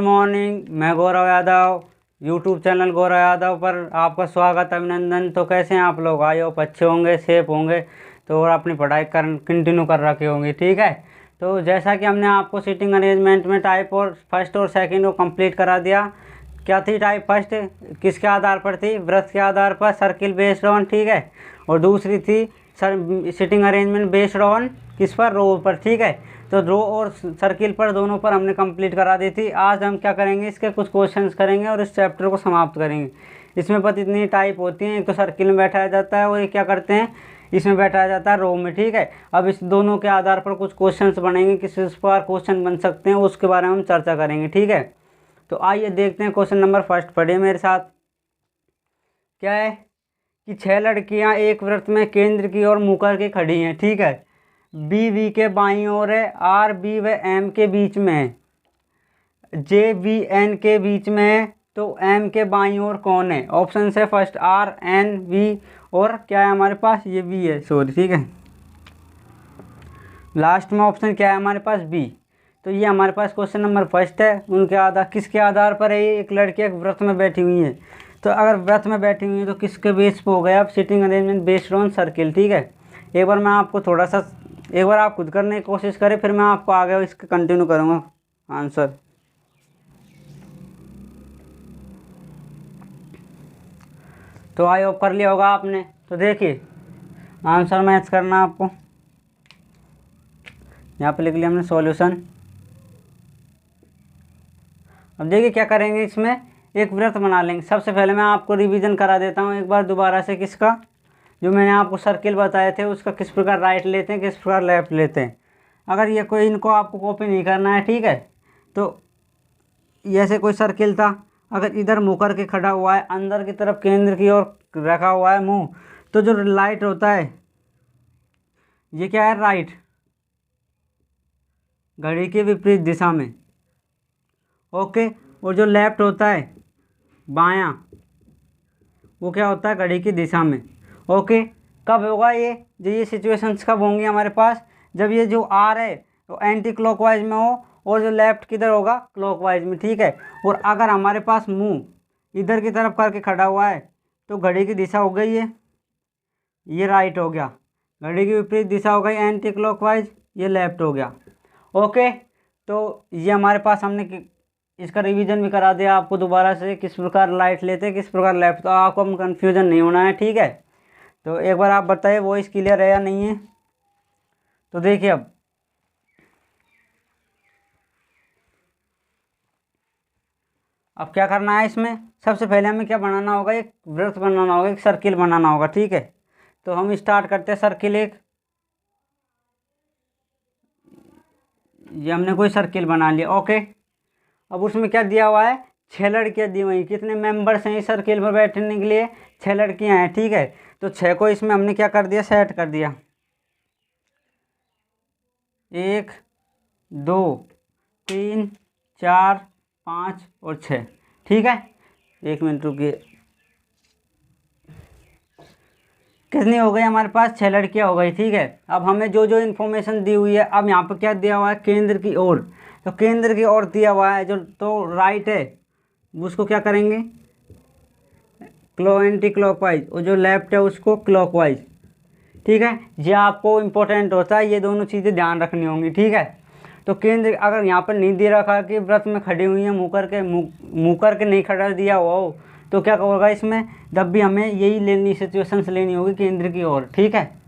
Morning, मैं Gaurav Yadav, YouTube channel Gaurav Yadav पर आपका स्वागत, अभिनंदन। तो कैसे हैं आप लोग? आई होप अच्छे होंगे, सेफ होंगे, तो और अपनी पढ़ाई कंटिन्यू कर रखे होंगे। ठीक है, तो जैसा कि हमने आपको सीटिंग अरेंजमेंट में टाइप और फर्स्ट और सेकंड को कंप्लीट करा दिया। क्या थी टाइप फर्स्ट? किसके आधार पर थी? वृत्त के आधार पर, सर्किल बेस्ड ऑन। ठीक है, और दूसरी थी सीटिंग अरेंजमेंट बेस्ड ऑन किस पर? रो पर। ठीक है, तो रो और सर्किल पर, दोनों पर हमने कंप्लीट करा दी थी। आज हम क्या करेंगे, इसके कुछ क्वेश्चंस करेंगे और इस चैप्टर को समाप्त करेंगे। इसमें पता इतनी टाइप होती हैं, एक तो सर्किल में बैठाया जाता है और ये क्या करते हैं, इसमें बैठाया जाता है रो में। ठीक है, अब इस दोनों के आधार पर कुछ क्वेश्चंस बनेंगे, किस पर क्वेश्चन बन सकते हैं उसके बारे में हम चर्चा करेंगे। ठीक है, तो आइए देखते हैं। क्वेश्चन नंबर फर्स्ट पढ़िए मेरे साथ। क्या है कि 6 लड़कियां एक वृत्त में केंद्र की ओर मुँह करके खड़ी हैं। ठीक है, बी वी के बाईं ओर है, आर बी व एम के बीच में है, जे बी एन के बीच में है, तो एम के बाईं ओर कौन है? ऑप्शन है फर्स्ट आर एन वी, और क्या है हमारे पास? ये बी है, सॉरी। ठीक है, लास्ट में ऑप्शन क्या है हमारे पास? बी। तो ये हमारे पास क्वेश्चन नंबर फर्स्ट है। उनके आधार, किसके आधार पर है? एक लड़की एक व्रत में बैठी हुई है, तो अगर व्रत में बैठी हुई है तो किसके बेस पे हो गया? अब sitting arrangement based on circle. ठीक है, एक बार मैं आपको थोड़ा सा, एक बार आप खुद करने की कोशिश करें, फिर मैं आपको आगे इसके कंटिन्यू करूँगा आंसर। तो आई होप कर लिया होगा आपने। तो देखिए आंसर मैच करना आपको, यहाँ पे लिख लिया हमने सॉल्यूशन। अब देखिए क्या करेंगे, इसमें एक वृत्त बना लेंगे। सबसे पहले मैं आपको रिवीजन करा देता हूँ एक बार दोबारा से, किसका? जो मैंने आपको सर्किल बताए थे उसका किस प्रकार राइट लेते हैं, किस प्रकार लेफ्ट लेते हैं। अगर ये कोई, इनको आपको कॉपी नहीं करना है, ठीक है, तो ऐसे कोई सर्किल था, अगर इधर मुँह करके खड़ा हुआ है, अंदर की तरफ केंद्र की ओर रखा हुआ है मुँह, तो जो लाइट होता है ये क्या है? राइट, घड़ी के विपरीत दिशा में। ओके, और जो लेफ्ट होता है बायां, वो क्या होता है? घड़ी की दिशा में। ओके, कब होगा ये? जो ये सिचुएशंस कब होंगी हमारे पास? जब ये जो आर है तो एंटी क्लॉकवाइज में हो, और जो लेफ्ट किधर होगा? क्लॉकवाइज में। ठीक है, और अगर हमारे पास मुंह इधर की तरफ करके खड़ा हुआ है तो घड़ी की दिशा हो गई है, ये राइट हो गया। घड़ी की विपरीत दिशा हो गई एंटी क्लॉकवाइज, ये लेफ्ट हो गया। ओके, तो ये हमारे पास हमने इसका रिवीजन भी करा दिया आपको दोबारा से, किस प्रकार लाइट लेते हैं, किस प्रकार लेफ्ट, तो आपको हम कन्फ्यूजन नहीं होना है। ठीक है, तो एक बार आप बताइए वॉइस क्लियर है या नहीं है। तो देखिए अब क्या करना है इसमें, सबसे पहले हमें क्या बनाना होगा? एक वृत्त बनाना होगा, एक सर्किल बनाना होगा। ठीक है, तो हम स्टार्ट करते हैं। सर्किल एक, ये हमने कोई सर्किल बना लिया। ओके, अब उसमें क्या दिया हुआ है? 6 लड़कियां दी हुई। कितने मेंबर्स हैं इस सर्किल पर बैठने के लिए? 6 लड़कियां हैं। ठीक है, तो 6 को इसमें हमने क्या कर दिया? सेट कर दिया। 1 2 3 4 5 और 6। ठीक है, 1 मिनट रुकिए। कितनी हो गई हमारे पास? 6 लड़कियां हो गई। ठीक है, अब हमें जो जो इन्फॉर्मेशन दी हुई है, अब यहाँ पर क्या दिया हुआ है? केंद्र की ओर, तो केंद्र की ओर दिया हुआ है जो, तो राइट है, उसको क्या करेंगे? एंटी क्लॉकवाइज, और जो लेफ्ट है उसको क्लॉकवाइज। ठीक है, ये आपको इम्पोर्टेंट होता है, ये दोनों चीज़ें ध्यान रखनी होंगी। ठीक है, तो केंद्र अगर यहाँ पर नहीं दे रखा कि व्रत में खड़ी हुई है, मुँह करके नहीं खड़ा दिया हुआ हो, तो क्या होगा इसमें? तब भी हमें यही लेनी, सिचुएशंस लेनी होगी केंद्र की ओर। ठीक है,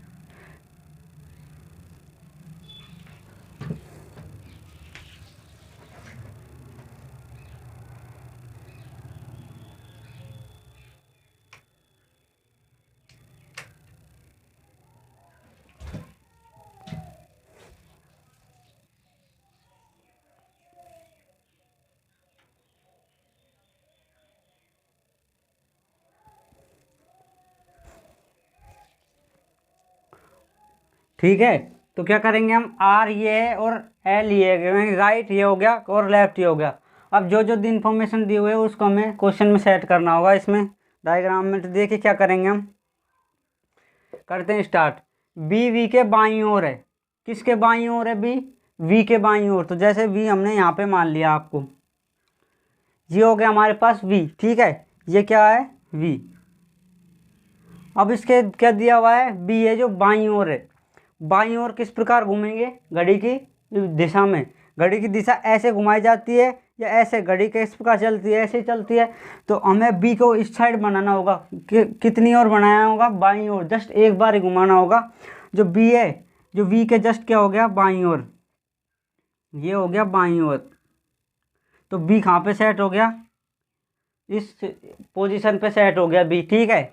ठीक है, तो क्या करेंगे हम? आर ये है और एल ये है, राइट ये हो गया और लेफ्ट ये हो गया। अब जो जो इन्फॉर्मेशन दी हुई है उसको हमें क्वेश्चन में सेट करना होगा इसमें डायग्राम में। तो देखिए क्या करेंगे हम, करते हैं स्टार्ट। बी वी के बाईं ओर है। किसके बाईं ओर है? बी वी के बाईं ओर। तो जैसे वी हमने यहाँ पे मान लिया आपको, ये हो गया हमारे पास v, ठीक है। ये क्या है v। अब इसके क्या दिया हुआ है, b है जो बाईं ओर है। बाईं ओर किस प्रकार घूमेंगे, घड़ी की दिशा में। घड़ी की दिशा ऐसे घुमाई जाती है या ऐसे, घड़ी किस प्रकार चलती है, ऐसे चलती है। तो हमें b को इस साइड बनाना होगा। कितनी ओर बनाना होगा, बाईं ओर। जस्ट एक बार ही घुमाना होगा। जो b है, जो v के जस्ट क्या हो गया, बाईं ओर। ये हो गया बाईं ओर। तो b कहाँ पे सेट हो गया, इस पोजीशन पे सेट हो गया b, ठीक है।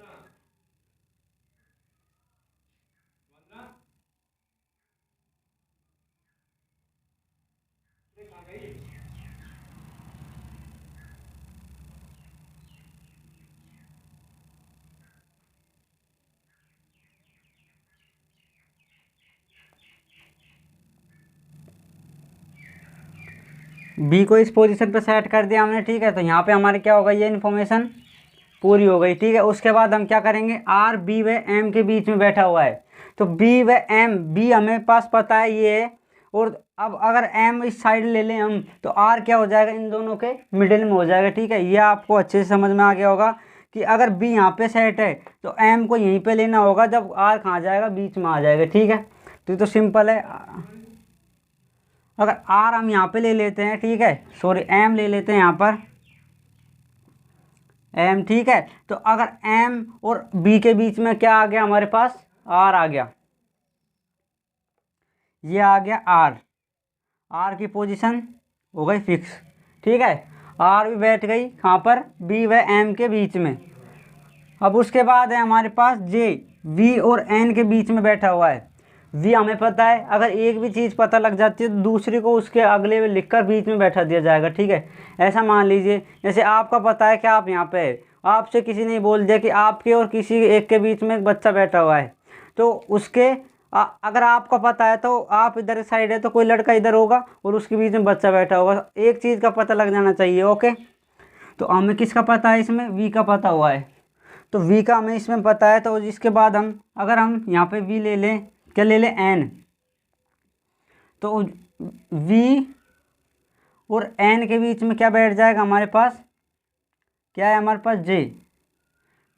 बी को इस पोजीशन पे सेट कर दिया हमने, ठीक है। तो यहाँ पे हमारे क्या होगा, ये इन्फॉर्मेशन पूरी हो गई, ठीक है। उसके बाद हम क्या करेंगे, आर बी व एम के बीच में बैठा हुआ है। तो बी व एम, बी हमें पास पता है ये है, और अब अगर एम इस साइड ले लें हम, तो आर क्या हो जाएगा, इन दोनों के मिडिल में हो जाएगा, ठीक है। ये आपको अच्छे से समझ में आ गया होगा कि अगर बी यहाँ पे सेट है तो एम को यहीं पे लेना होगा, जब आर कहाँ जाएगा, बीच में आ जाएगा, ठीक है। तो ये तो सिंपल है। अगर आर हम यहाँ पे ले लेते हैं, ठीक है, सॉरी एम ले लेते हैं यहाँ पर, एम, ठीक है। तो अगर एम और बी के बीच में क्या आ गया हमारे पास, आर आ गया। ये आ गया आर, आर की पोजीशन हो गई फिक्स, ठीक है। आर भी बैठ गई कहाँ पर, बी व एम के बीच में। अब उसके बाद है हमारे पास जे, वी और एन के बीच में बैठा हुआ है। वी हमें पता है, अगर एक भी चीज़ पता लग जाती है तो दूसरी को उसके अगले में लिखकर बीच में बैठा दिया जाएगा, ठीक है। ऐसा मान लीजिए जैसे आपका पता है कि आप यहाँ पे है, आपसे किसी ने बोल दिया कि आपके और किसी एक के बीच में एक बच्चा बैठा हुआ है, तो उसके अगर आपका पता है तो आप इधर साइड है तो कोई लड़का इधर होगा और उसके बीच में बच्चा बैठा होगा। एक चीज़ का पता लग जाना चाहिए, ओके। तो हमें किसका पता है, इसमें वी का पता हुआ है, तो वी का हमें इसमें पता है। तो इसके बाद हम, अगर हम यहाँ पे वी ले लें, क्या ले लें, एन, तो वी और एन के बीच में क्या बैठ जाएगा हमारे पास, क्या है हमारे पास, जे।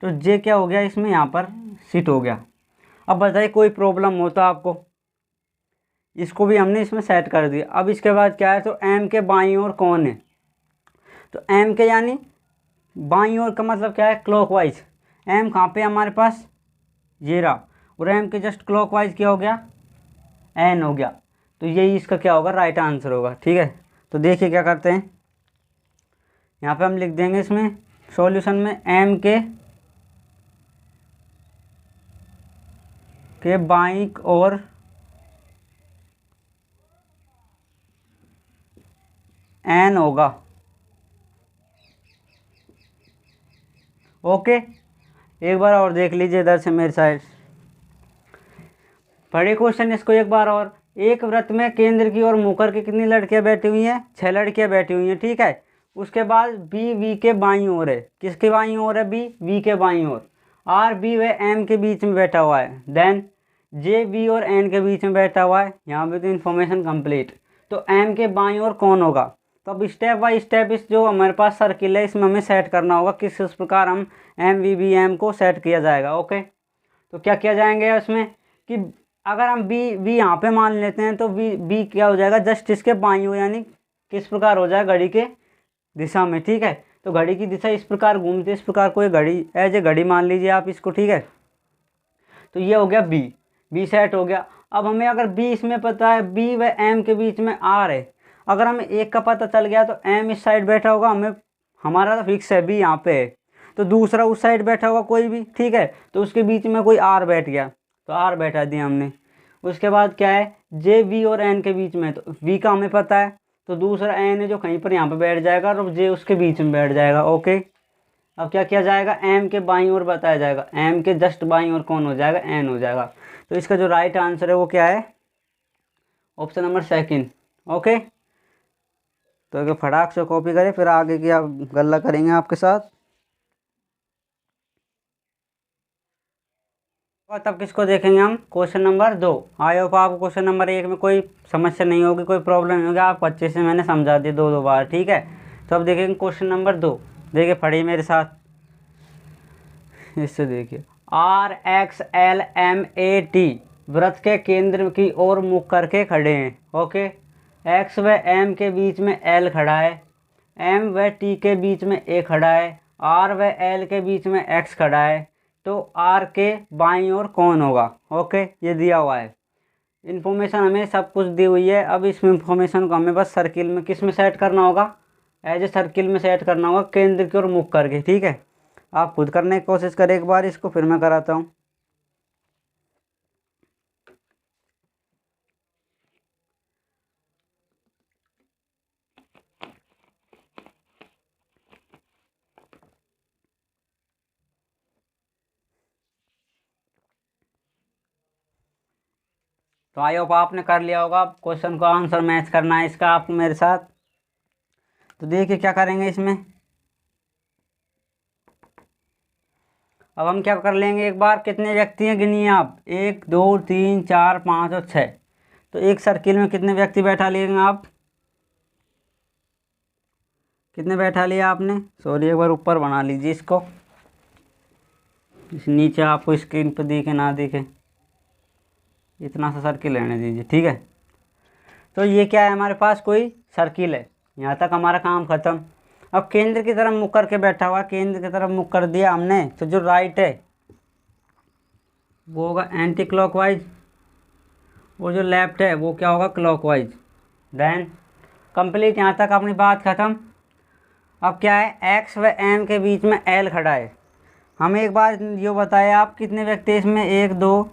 तो जे क्या हो गया, इसमें यहाँ पर सिट हो गया। अब बताइए कोई प्रॉब्लम हो तो आपको, इसको भी हमने इसमें सेट कर दिया। अब इसके बाद क्या है, तो एम के बाईं ओर कौन है, तो एम के यानी बाईं ओर का मतलब क्या है, क्लॉकवाइज। एम कहाँ पे हमारे पास, ये रहा, और एम के जस्ट क्लॉकवाइज क्या हो गया, एन हो गया। तो यही इसका क्या होगा, राइट आंसर होगा, ठीक है। तो देखिए क्या करते हैं, यहाँ पे हम लिख देंगे इसमें सॉल्यूशन में, एम के बाईं ओर एन होगा, ओके। एक बार और देख लीजिए इधर से मेरी साइड, बड़े क्वेश्चन इसको एक बार और। एक व्रत में केंद्र की ओर मुकर के कितनी लड़कियां बैठी हुई हैं, 6 लड़कियां बैठी हुई हैं, ठीक है। उसके बाद बी वी के बाईं ओर है, किसके बाईं ओर है, बी वी के बाईं ओर। आर बी व एम के बीच में बैठा हुआ है। देन जे बी और एन के बीच में बैठा हुआ है। यहाँ पे तो इन्फॉर्मेशन कंप्लीट। तो एम के बाईं ओर कौन होगा, तो अब स्टेप बाय स्टेप इस जो हमारे पास सर्किल है इसमें हमें सेट करना होगा, किस प्रकार हम एम वी बी एम को सेट किया जाएगा, ओके। तो क्या किया जाएंगे उसमें कि अगर हम बी वी यहाँ पे मान लेते हैं तो वी बी क्या हो जाएगा, जस्ट इसके बाईं ओर, यानी किस प्रकार हो जाएगा, घड़ी के दिशा में, ठीक है। तो घड़ी की दिशा इस प्रकार घूमती है, इस प्रकार कोई घड़ी एज ए घड़ी मान लीजिए आप इसको, ठीक है। तो ये हो गया बी, बी सेट हो गया। अब हमें अगर बी इसमें पता है, बी व एम के बीच में आर है, अगर हमें एक का पता चल गया तो एम इस साइड बैठा होगा, हमें हमारा तो फिक्स है बी यहाँ पे है, तो दूसरा उस साइड बैठा होगा कोई भी, ठीक है। तो उसके बीच में कोई आर बैठ गया, तो आर बैठा दिया हमने। उसके बाद क्या है, जे वी और एन के बीच में, तो वी का हमें पता है, तो दूसरा एन है जो कहीं पर यहाँ पे बैठ जाएगा और जे उसके बीच में बैठ जाएगा, ओके। अब क्या किया जाएगा, एम के बाईं ओर बताया जाएगा, एम के जस्ट बाईं ओर कौन हो जाएगा, एन हो जाएगा। तो इसका जो राइट आंसर है वो क्या है, ऑप्शन नंबर सेकंड, ओके। तो अगर फटाक से कॉपी करें, फिर आगे की आप गल्ला करेंगे आपके साथ। और तब किसको देखेंगे हम, क्वेश्चन नंबर 2। आई होप आपको क्वेश्चन नंबर 1 में कोई समस्या नहीं होगी, कोई प्रॉब्लम नहीं होगी, आपको अच्छे से मैंने समझा दिया 2 बार, ठीक है। तो अब देखेंगे क्वेश्चन नंबर 2। देखिए पढ़िए मेरे साथ, इससे देखिए RXLMAT वृत्त के केंद्र की ओर मुख करके खड़े हैं। ओके, एक्स व एम के बीच में एल खड़ा है, एम व टी के बीच में ए खड़ा है, आर व एल के बीच में एक्स खड़ा है। तो आर के बाईं ओर कौन होगा? ओके, ये दिया हुआ है। इन्फॉर्मेशन हमें सब कुछ दी हुई है। अब इस इन्फॉर्मेशन को हमें बस सर्किल में किस में सेट करना होगा? एज ए सर्किल में सेट करना होगा, केंद्र की ओर मुख करके। ठीक है, आप खुद करने की कोशिश करें एक बार इसको, फिर मैं कराता हूँ। तो आई होप आपने कर लिया होगा। क्वेश्चन को आंसर मैच करना है इसका आपको मेरे साथ। तो देखिए क्या करेंगे इसमें। अब हम क्या कर लेंगे एक बार, कितने व्यक्ति हैं गिनिए आप, 1 2 3 4 5 और 6। तो एक सर्किल में कितने व्यक्ति बैठा लेंगे आप? कितने बैठा लिया आपने? सॉरी, एक बार ऊपर बना लीजिए इसको, इस नीचे आपको स्क्रीन पर दिखे ना दिखे, इतना सा सर्किल रहने दीजिए। ठीक है, तो ये क्या है हमारे पास, कोई सर्किल है। यहाँ तक हमारा काम खत्म। अब केंद्र की तरफ मुख करके बैठा हुआ, केंद्र की तरफ मुख कर दिया हमने, तो जो राइट है वो होगा एंटी क्लॉकवाइज, और जो लेफ्ट है वो क्या होगा, क्लॉकवाइज। देन कंप्लीट, यहाँ तक अपनी बात खत्म। अब क्या है, एक्स व एम के बीच में एल खड़ा है। हमें एक बार ये बताया आप कितने व्यक्ति इसमें, 1 2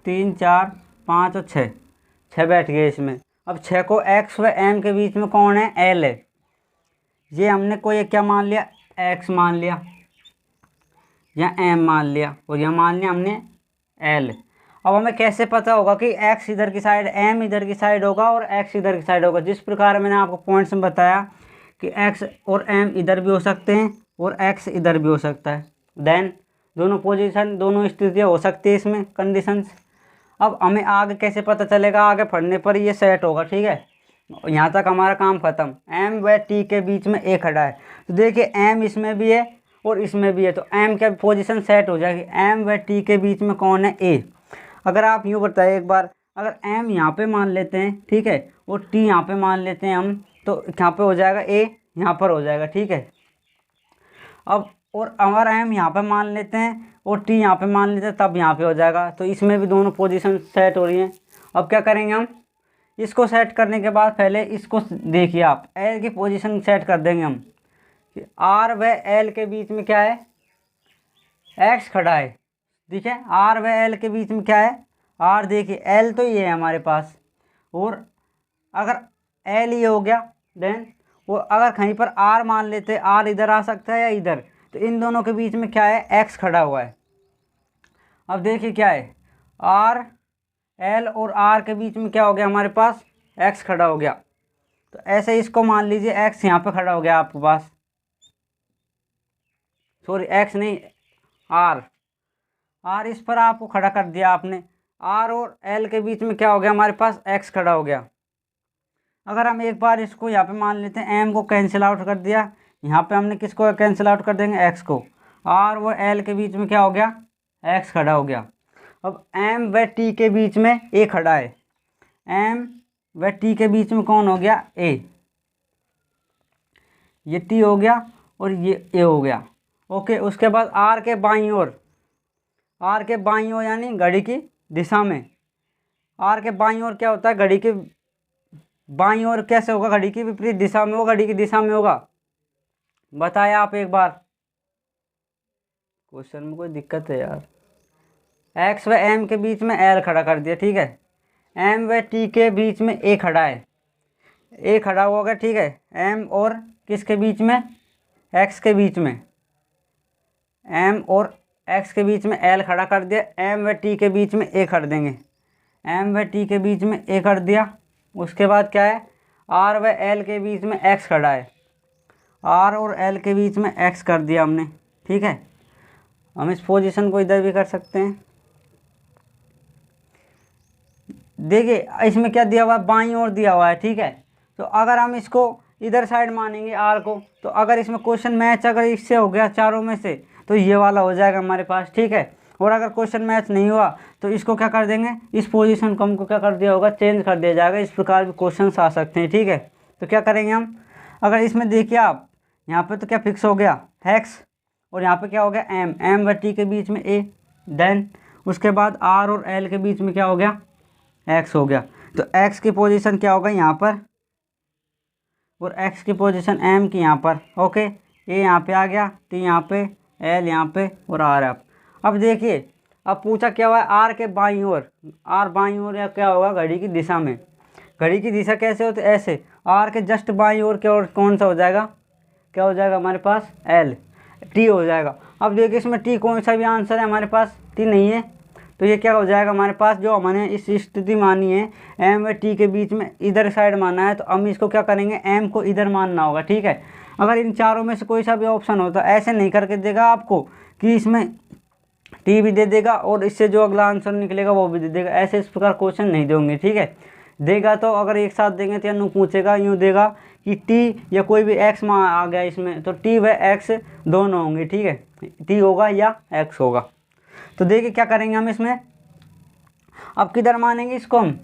3 4 5 और 6, 6 बैठ गए इसमें। अब 6 को एक्स व एम के बीच में कौन है, एल है। ये हमने कोई क्या मान लिया, एक्स मान लिया या एम मान लिया, और यह मान लिया हमने एल। अब हमें कैसे पता होगा कि एक्स इधर की साइड, एम इधर की साइड होगा और एक्स इधर की साइड होगा? जिस प्रकार मैंने आपको पॉइंट्स में बताया कि एक्स और एम इधर भी हो सकते हैं और एक्स इधर भी हो सकता है। देन दोनों पोजीशन, दोनों स्थितियाँ हो सकती है इसमें, कंडीशंस। अब हमें आगे कैसे पता चलेगा? आगे पढ़ने पर ये सेट होगा। ठीक है, यहाँ तक हमारा काम खत्म। एम व टी के बीच में ए खड़ा है, तो देखिए एम इसमें भी है और इसमें भी है, तो एम का पोजीशन सेट हो जाएगी। एम व टी के बीच में कौन है, ए। अगर आप यूँ बताइए एक बार, अगर एम यहाँ पे मान लेते हैं, ठीक है, और टी यहाँ पे मान लेते हैं हम, तो यहाँ पे हो जाएगा ए, यहाँ पर हो जाएगा। ठीक है, अब और अगर एम यहाँ पे मान लेते हैं और टी यहाँ पे मान लेते हैं, तब यहाँ पे हो जाएगा। तो इसमें भी दोनों पोजीशन सेट हो रही हैं। अब क्या करेंगे हम, इसको सेट करने के बाद पहले इसको देखिए आप, एल की पोजीशन सेट कर देंगे हम कि आर व एल के बीच में क्या है, एक्स खड़ा है। ठीक है, आर व एल के बीच में क्या है, आर। देखिए एल तो ये है हमारे पास, और अगर एल ये हो गया, देन वो अगर कहीं पर आर मान लेते, आर इधर आ सकता है या इधर, तो इन दोनों के बीच में क्या है, एक्स खड़ा हुआ है। अब देखिए क्या है, आर एल और आर के बीच में क्या हो गया हमारे पास, एक्स खड़ा हो गया। तो ऐसे इसको मान लीजिए एक्स यहाँ पे खड़ा हो गया आपके पास, सॉरी एक्स नहीं, आर, आर इस पर आपको खड़ा कर दिया आपने। आर और एल के बीच में क्या हो गया हमारे पास, एक्स खड़ा हो गया। अगर हम एक बार इसको यहाँ पे मान लेते हैं, एम को कैंसिल आउट कर दिया, यहाँ पे हमने किसको कैंसिल आउट कर देंगे, एक्स को। आर व एल के बीच में क्या हो गया, एक्स खड़ा हो गया। अब एम व टी के बीच में ए खड़ा है, एम व टी के बीच में कौन हो गया, ए। ये टी हो गया और ये ए हो गया। ओके, उसके बाद आर के बाईं ओर, आर के बाईं ओर यानी घड़ी की दिशा में, आर के बाईं ओर क्या होता है, घड़ी के बाईं ओर कैसे होगा, घड़ी की विपरीत दिशा में होगा, घड़ी की दिशा में होगा। बताया आप एक बार, क्वेश्चन में कोई दिक्कत है यार। एक्स व एम के बीच में एल खड़ा कर दिया, ठीक है। एम व टी के बीच में ए खड़ा है, ए खड़ा हुआ होगा, ठीक है। एम और किसके बीच में, एक्स के बीच में, एम और एक्स के बीच में एल खड़ा कर दिया। एम व टी के बीच में ए कर देंगे, एम व टी के बीच में ए कर दिया। उसके बाद क्या है, आर व एल के बीच में एक्स खड़ा है, आर और एल के बीच में एक्स कर दिया हमने, ठीक है। हम इस पोजीशन को इधर भी कर सकते हैं। देखिए इसमें क्या दिया हुआ है, बाईं ओर दिया हुआ है, ठीक है। तो अगर हम इसको इधर साइड मानेंगे आर को। तो अगर इसमें क्वेश्चन मैच अगर इससे हो गया चारों में से तो ये वाला हो जाएगा हमारे पास, ठीक है। और अगर क्वेश्चन मैच नहीं हुआ तो इसको क्या कर देंगे, इस पोजीशन को हमको क्या कर दिया होगा, चेंज कर दिया जाएगा। इस प्रकार भी क्वेश्चन आ सकते हैं, ठीक है। तो क्या करेंगे हम, अगर इसमें देखिए आप यहाँ पे तो क्या फिक्स हो गया एक्स, और यहाँ पे क्या हो गया एम, एम व टी के बीच में ए, देन उसके बाद आर और एल के बीच में क्या हो गया एक्स हो गया। तो एक्स की पोजीशन क्या होगा यहाँ पर, और एक्स की पोजीशन एम की यहाँ पर, ओके। ए यहाँ पे आ गया, टी यहाँ पे, एल यहाँ पे और आर आप। अब देखिए अब पूछा क्या हुआ है आर के बाईं ओर, आर बाईं ओर या क्या होगा घड़ी की दिशा में। घड़ी की दिशा कैसे होती है, ऐसे। आर के जस्ट बाईं ओर क्या और कौन सा हो जाएगा, क्या हो जाएगा हमारे पास एल, टी हो जाएगा। अब देखिए इसमें टी कौन सा भी आंसर है हमारे पास, टी नहीं है। तो ये क्या हो जाएगा हमारे पास, जो हमने इस स्थिति मानी है एम व टी के बीच में इधर साइड माना है, तो हम इसको क्या करेंगे एम को इधर मानना होगा, ठीक है। अगर इन चारों में से कोई सा भी ऑप्शन हो तो ऐसे नहीं करके देगा आपको कि इसमें टी भी दे देगा और इससे जो अगला आंसर निकलेगा वो भी दे देगा, ऐसे इस प्रकार क्वेश्चन नहीं देंगे, ठीक है। देगा तो अगर एक साथ देंगे तो यूँ पूछेगा, यूँ देगा कि टी या कोई भी एक्स आ गया इसमें, तो टी व एक्स दोनों होंगे, ठीक है। टी होगा या एक्स होगा। तो देखिए क्या करेंगे हम इसमें, अब किधर मानेंगे इसको हम,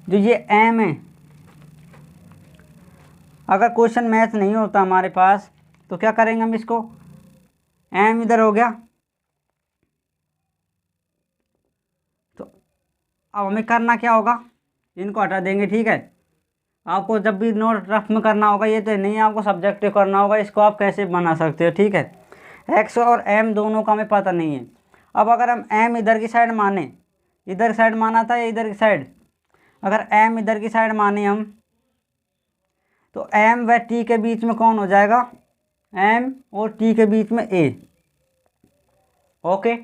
जो ये एम है, अगर क्वेश्चन मैच नहीं होता हमारे पास तो क्या करेंगे हम इसको, एम इधर हो गया, तो अब हमें करना क्या होगा, इनको हटा देंगे, ठीक है। आपको जब भी नोट रफ में करना होगा, ये तो नहीं आपको सब्जेक्टिव करना होगा, इसको आप कैसे बना सकते हो, ठीक है। एक्स और एम दोनों का हमें पता नहीं है। अब अगर हम एम इधर की साइड माने, इधर साइड माना था या इधर की साइड, अगर एम इधर की साइड माने हम, तो एम व टी के बीच में कौन हो जाएगा, एम और टी के बीच में ए, ओके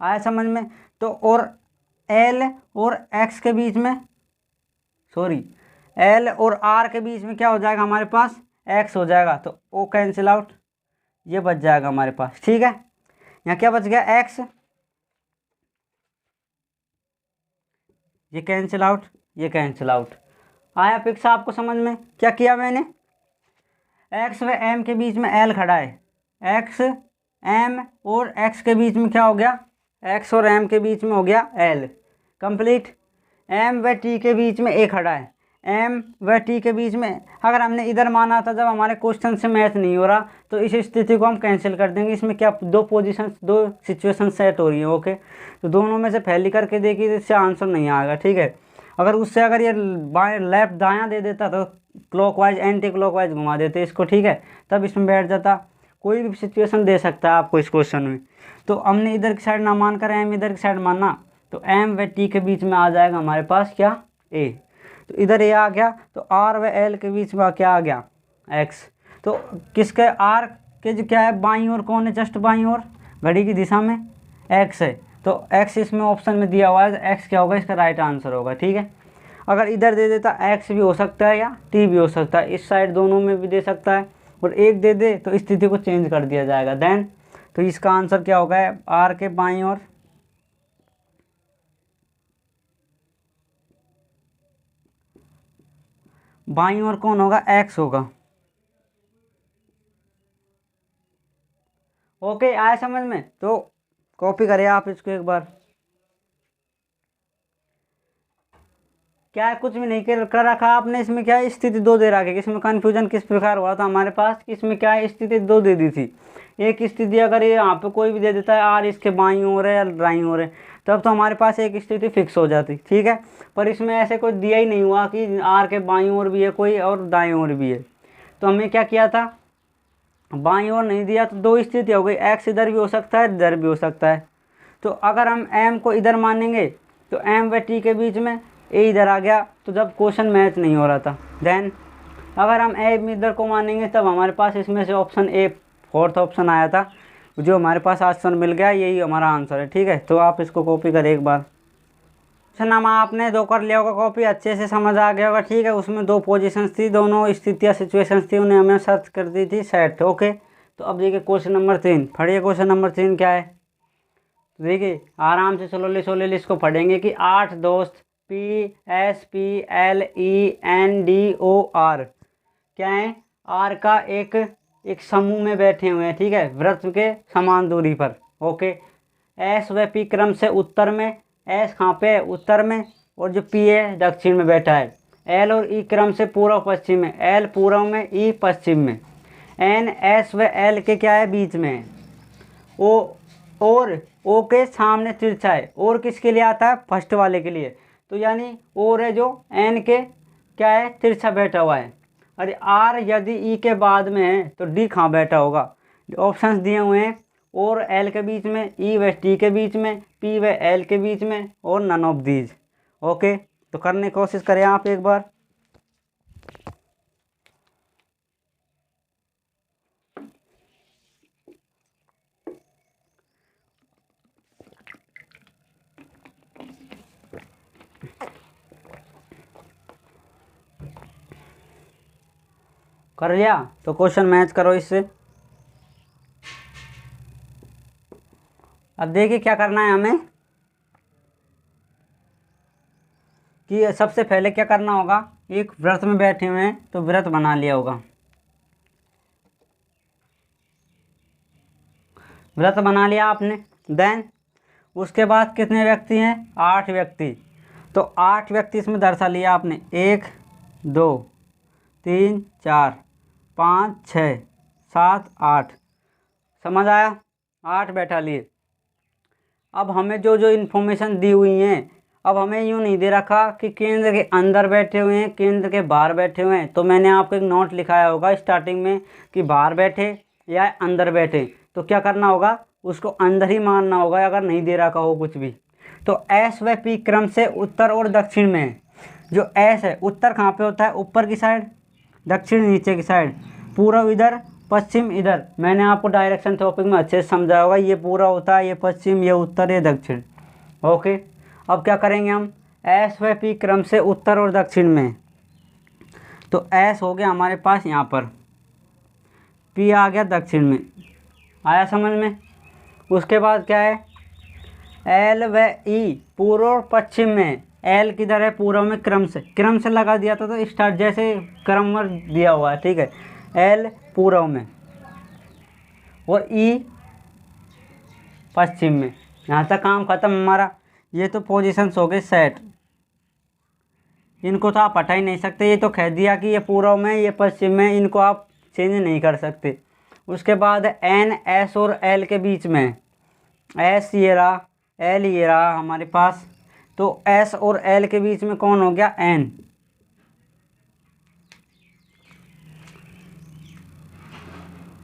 आया समझ में। तो और एल और एक्स के बीच में, सॉरी एल और आर के बीच में क्या हो जाएगा हमारे पास, एक्स हो जाएगा। तो ओ कैंसिल आउट, ये बच जाएगा हमारे पास, ठीक है। यहाँ क्या बच गया एक्स, ये कैंसिल आउट, ये कैंसिल आउट। आया पिक्स आपको समझ में, क्या किया मैंने, एक्स व एम के बीच में एल खड़ा है, एक्स एम और एक्स के बीच में क्या हो गया, एक्स और एम के बीच में हो गया एल, कंप्लीट। एम व टी के बीच में ए खड़ा है, एम व टी के बीच में, अगर हमने इधर माना था जब हमारे क्वेश्चन से मैच नहीं हो रहा तो इस स्थिति को हम कैंसिल कर देंगे। इसमें क्या दो पोजीशन, दो सिचुएशन सेट हो रही है, ओके। तो दोनों में से पहली करके देखिए, इससे आंसर नहीं आएगा, ठीक है। अगर उससे अगर ये बाएं लेफ्ट दायां दे देता तो क्लॉकवाइज एंटी क्लॉकवाइज घुमा देते इसको, ठीक है, तब इसमें बैठ जाता। कोई भी सिचुएशन दे सकता है आपको इस क्वेश्चन में। तो हमने इधर की साइड ना मान कर एम इधर की साइड मानना, तो एम व टी के बीच में आ जाएगा हमारे पास क्या ए, तो इधर ए आ गया, तो आर व एल के बीच में क्या आ गया एक्स। तो किसके आर के जो क्या है बाईं ओर कौन है, जस्ट बाईं ओर घड़ी की दिशा में एक्स है, तो एक्स इसमें ऑप्शन में दिया हुआ है, एक्स क्या होगा इसका राइट आंसर होगा, ठीक है। अगर इधर दे देता एक्स भी हो सकता है या टी भी हो सकता है, इस साइड दोनों में भी दे सकता है, और एक दे दे तो स्थिति को चेंज कर दिया जाएगा देन। तो इसका आंसर क्या होगा, आर के बाईं ओर बाईं ओर कौन होगा, एक्स होगा, ओके आया समझ में। तो कॉपी करें आप इसको एक बार, क्या है कुछ भी नहीं कर रखा आपने। इसमें क्या है स्थिति दो दे रखी है, इसमें कन्फ्यूजन किस प्रकार हुआ था हमारे पास, इसमें क्या है स्थिति दो दे दी थी। एक स्थिति अगर ये यहाँ पे कोई भी दे देता है आर इसके बाईं ओर है या दाईं ओर है, तब तो हमारे पास एक स्थिति फिक्स हो जाती, ठीक है। पर इसमें ऐसे कोई दिया ही नहीं हुआ कि आर के बाईं ओर भी है कोई और दाईं ओर भी है। तो हमने क्या किया था, बाईं ओर नहीं दिया तो दो स्थिति हो गई, एक्स इधर भी हो सकता है इधर भी हो सकता है। तो अगर हम एम को इधर मानेंगे तो एम व टी के बीच में ए इधर आ गया, तो जब क्वेश्चन मैच नहीं हो रहा था। देन अगर हम ए इधर को मानेंगे तब हमारे पास इसमें से ऑप्शन ए फोर्थ ऑप्शन आया था, जो हमारे पास आंसर मिल गया, यही हमारा आंसर है, ठीक है। तो आप इसको कॉपी करें एक बार, नाम आपने दो कर लिया होगा कॉपी, अच्छे से समझ आ गया होगा, ठीक है। उसमें दो पोजीशंस थी, दोनों स्थितियाँ सिचुएशंस थी, उन्हें हमें सर्च कर दी थी सेट, ओके। तो अब देखिए क्वेश्चन नंबर 3 पढ़िए, क्वेश्चन नंबर 3 क्या है, तो देखिए आराम से स्लोली इसको पढ़ेंगे कि 8 दोस्त PSPLENDOR क्या है, आर का एक समूह में बैठे हुए हैं, ठीक है, वृत्त के समान दूरी पर। ओके, एस व पी क्रम से उत्तर में, एस कहाँ पे है, उत्तर में, और जो पी है दक्षिण में बैठा है। एल और ई क्रम से पूर्व पश्चिम में, एल पूर्व में, ई पश्चिम में। एन एस व एल के क्या है, बीच में है। ओ और ओ के सामने तिरछा है। और किसके लिए आता है, फर्स्ट वाले के लिए। तो यानी और है जो एन के क्या है, तिरछा बैठा हुआ है। अरे आर यदि ई के बाद में है तो डी कहाँ बैठा होगा। ऑप्शंस दिए हुए हैं, और एल के बीच में, ई व टी के बीच में, पी व एल के बीच में, और नन ऑफ दीज। ओके, तो करने की कोशिश करें आप एक बार। कर लिया तो क्वेश्चन मैच करो इससे। अब देखिए क्या करना है हमें, कि सबसे पहले क्या करना होगा, एक व्रत में बैठे हुए हैं तो व्रत बना लिया होगा। व्रत बना लिया आपने। देन उसके बाद कितने व्यक्ति हैं, 8 व्यक्ति। तो 8 व्यक्ति इसमें दर्शा लिया आपने, 1 2 3 4 5 6 7 8। समझ आया, 8 बैठा लिए। अब हमें जो जो इन्फॉर्मेशन दी हुई हैं, अब हमें यूँ नहीं दे रखा कि केंद्र के अंदर बैठे हुए हैं, केंद्र के बाहर बैठे हुए हैं। तो मैंने आपको एक नोट लिखाया होगा स्टार्टिंग में कि बाहर बैठे या अंदर बैठे, तो क्या करना होगा, उसको अंदर ही मानना होगा अगर नहीं दे रखा हो कुछ भी। तो एस व पी क्रम से उत्तर और दक्षिण में है। जो एस है, उत्तर कहाँ पे होता है, ऊपर की साइड, दक्षिण नीचे की साइड, पूर्व इधर, पश्चिम इधर। मैंने आपको डायरेक्शन टॉपिक में अच्छे से समझाया होगा, ये पूरा होता है, ये पश्चिम, ये उत्तर, ये दक्षिण। ओके, अब क्या करेंगे हम, एस व पी क्रम से उत्तर और दक्षिण में। तो एस हो गया हमारे पास यहाँ पर, पी आ गया दक्षिण में। आया समझ में। उसके बाद क्या है, एल व ई पूर्व और पश्चिम में। एल किधर है, पूर्व में, क्रम से लगा दिया था, तो स्टार्ट जैसे क्रमवार दिया हुआ है, ठीक है। एल पूर्व में और ई पश्चिम में। यहाँ तक काम खत्म हमारा। ये तो पोजीशंस हो गए सेट, इनको तो आप हटा ही नहीं सकते। ये तो कह दिया कि ये पूर्व में, ये पश्चिम में, इनको आप चेंज नहीं कर सकते। उसके बाद एन एस और एल के बीच में, एस ये रहा, एल ये रहा हमारे पास। तो एस और एल के बीच में कौन हो गया, एन।